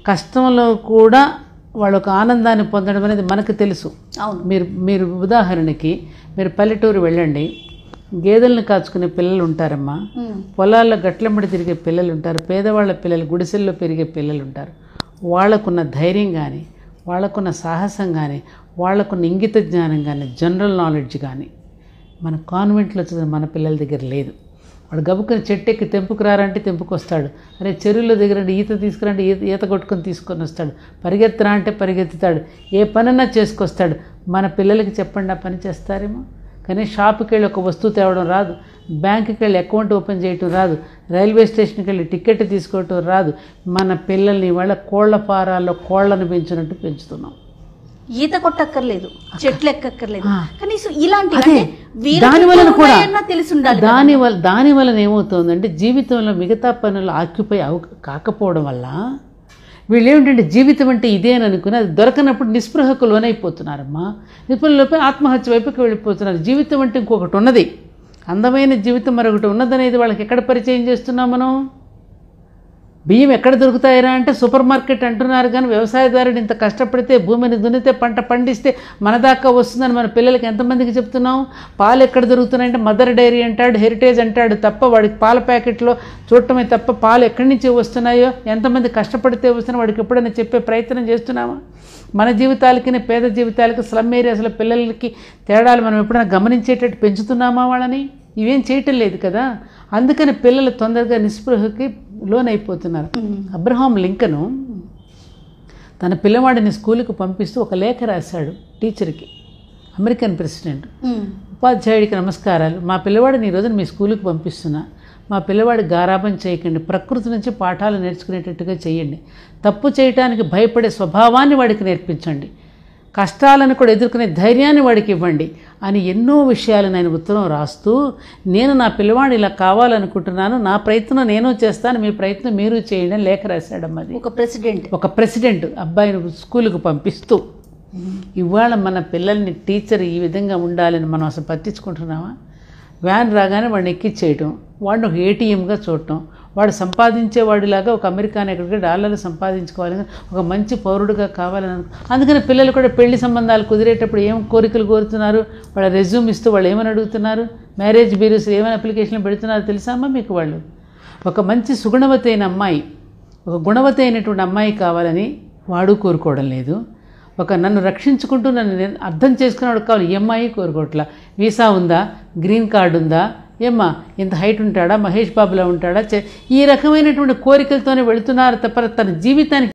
కష్టంలో కూడా వాళ్ళు ఒక ఆనందాన్ని పొందడం అనేది మనకు తెలుసు. మీరు ఉదాహరణకి మీరు పల్లెటూరు వెళ్ళండి, గేదెలను కాచుకునే పిల్లలు ఉంటారమ్మా, పొలాల్లో గట్లెంబడి తిరిగే పిల్లలు ఉంటారు, పేదవాళ్ళ పిల్లలు గుడిసెల్లో పెరిగే పిల్లలు ఉంటారు. వాళ్ళకున్న ధైర్యం కానీ, వాళ్ళకున్న సాహసం కానీ, వాళ్ళకున్న ఇంగిత జ్ఞానం కానీ, జనరల్ నాలెడ్జ్ కానీ మన కాన్వెంట్లో చదివిన మన పిల్లల దగ్గర లేదు. వాడు గబుక్కుని చెట్టు ఎక్కి తెంపుకురారంటే తెంపుకొస్తాడు, అరే చెరువుల దగ్గర ఈత తీసుకురంటే ఈత కొట్టుకొని తీసుకొని వస్తాడు, పరిగెత్తరా అంటే పరిగెత్తుతాడు, ఏ పనన్నా చేసుకొస్తాడు. మన పిల్లలకి చెప్పండి, ఆ పని చేస్తారేమో? కానీ షాపుకి వెళ్ళి ఒక వస్తువు తేవడం రాదు, బ్యాంకుకి వెళ్ళి అకౌంట్ ఓపెన్ చేయటం రాదు, రైల్వే స్టేషన్కి వెళ్ళి టికెట్ తీసుకోవటం రాదు. మన పిల్లల్ని వాళ్ళ కోళ్ల ఫారాల్లో కోళ్లను పెంచినట్టు పెంచుతున్నాం. ఈత కొట్టక్కర్లేదు, చెట్లు ఎక్కక్కర్లేదు, కనీసం ఇలాంటి దాని వలన ఏమవుతుందంటే జీవితంలో మిగతా పనులు ఆక్యుపై కాకపోవడం వల్ల వీళ్ళు ఏమిటంటే జీవితం అంటే ఇదే అని అనుకుని అది దొరకనప్పుడు నిస్పృహకు లోనైపోతున్నారమ్మా. నిస్పృహలోపై ఆత్మహత్య వైపుకి వెళ్ళిపోతున్నారు. జీవితం అంటే ఇంకొకటి ఉన్నది, అందమైన జీవితం మరొకటి ఉన్నదనేది వాళ్ళకి ఎక్కడ పరిచయం చేస్తున్నాం మనం? బియ్యం ఎక్కడ దొరుకుతాయిరా అంటే సూపర్ మార్కెట్ అంటున్నారు, కానీ వ్యవసాయదారుడు ఇంత కష్టపడితే భూమిని దున్నితే పంట పండిస్తే మన దాకా వస్తుందని మన పిల్లలకి ఎంతమందికి చెప్తున్నాం? పాలు ఎక్కడ దొరుకుతున్నాయంటే మదర్ డైరీ అంటాడు, హెరిటేజ్ అంటాడు తప్ప వాడికి పాల ప్యాకెట్లో చూడటమే తప్ప పాలు ఎక్కడి నుంచి వస్తున్నాయో, ఎంతమంది కష్టపడితే వస్తున్నాయో వాడికి ఎప్పుడైనా చెప్పే ప్రయత్నం చేస్తున్నామా? మన జీవితాలకి పేద జీవితాలకి స్లమ్ ఏరియాస్లో పిల్లలకి తేడాలు మనం ఎప్పుడైనా గమనించేటట్టు పెంచుతున్నామా వాళ్ళని? ఇవేం చేయటం లేదు కదా. అందుకని పిల్లలు తొందరగా నిస్పృహకి లోనైపోతున్నారు. అబ్రహాం లింకను తన పిల్లవాడిని స్కూల్కి పంపిస్తూ ఒక లేఖ రాశాడు టీచర్కి, అమెరికన్ ప్రెసిడెంట్. ఉపాధ్యాయుడికి నమస్కారాలు, మా పిల్లవాడిని ఈ రోజున మీ స్కూల్కి పంపిస్తున్నా, మా పిల్లవాడి గారాబం చేయకండి, ప్రకృతి నుంచి పాఠాలు నేర్చుకునేటట్టుగా చేయండి, తప్పు చేయటానికి భయపడే స్వభావాన్ని వాడికి నేర్పించండి, కష్టాలను కూడా ఎదుర్కొనే ధైర్యాన్ని వాడికి ఇవ్వండి అని ఎన్నో విషయాలను ఆయన ఉత్తరం రాస్తూ, నేను నా పిల్లవాడు ఇలా కావాలనుకుంటున్నాను, నా ప్రయత్నం నేను చేస్తాను, మీ ప్రయత్నం మీరు చేయండి అని లేఖ రాశాడమ్మా. అది ఒక ప్రెసిడెంట్ అబ్బాయిని స్కూలుకు పంపిస్తూ. ఇవాళ మన పిల్లల్ని టీచర్ ఈ విధంగా ఉండాలని మనం అసలు పట్టించుకుంటున్నామా? వ్యాన్ రాగానే వాడిని ఎక్కిచ్చేయటం, వాడిని ఒక ఏటీఎంగా చూడటం, వాడు సంపాదించేవాడిలాగా ఒక అమెరికాని ఎక్కడికి డాలర్లు సంపాదించుకోవాలని, ఒక మంచి పౌరుడుగా కావాలని. అందుకని పిల్లలు కూడా పెళ్లి సంబంధాలు కుదిరేటప్పుడు ఏం కోరికలు కోరుతున్నారు, వాళ్ళ రెజ్యూమ్ ఇస్తూ వాళ్ళు ఏమని అడుగుతున్నారు, మ్యారేజ్ బ్యూరోస్ ఏమైనా అప్లికేషన్లు పెడుతున్నారో తెలుసామా మీకు? వాళ్ళు ఒక మంచి సుగుణవతి అయిన అమ్మాయి, ఒక గుణవతి అయినటువంటి అమ్మాయి కావాలని వాడు కోరుకోవడం లేదు. ఒక నన్ను రక్షించుకుంటూ నన్ను అర్థం చేసుకునేవాడు కావాలి, ఈ అమ్మాయి కోరుకోవట్లా. వీసా ఉందా, గ్రీన్ కార్డు ఉందా, ఏమ్మా ఇంత హైట్ ఉంటాడా, మహేష్ బాబులా ఉంటాడా, ఈ రకమైనటువంటి కోరికలతోనే వెళుతున్నారు తప్ప తన జీవితానికి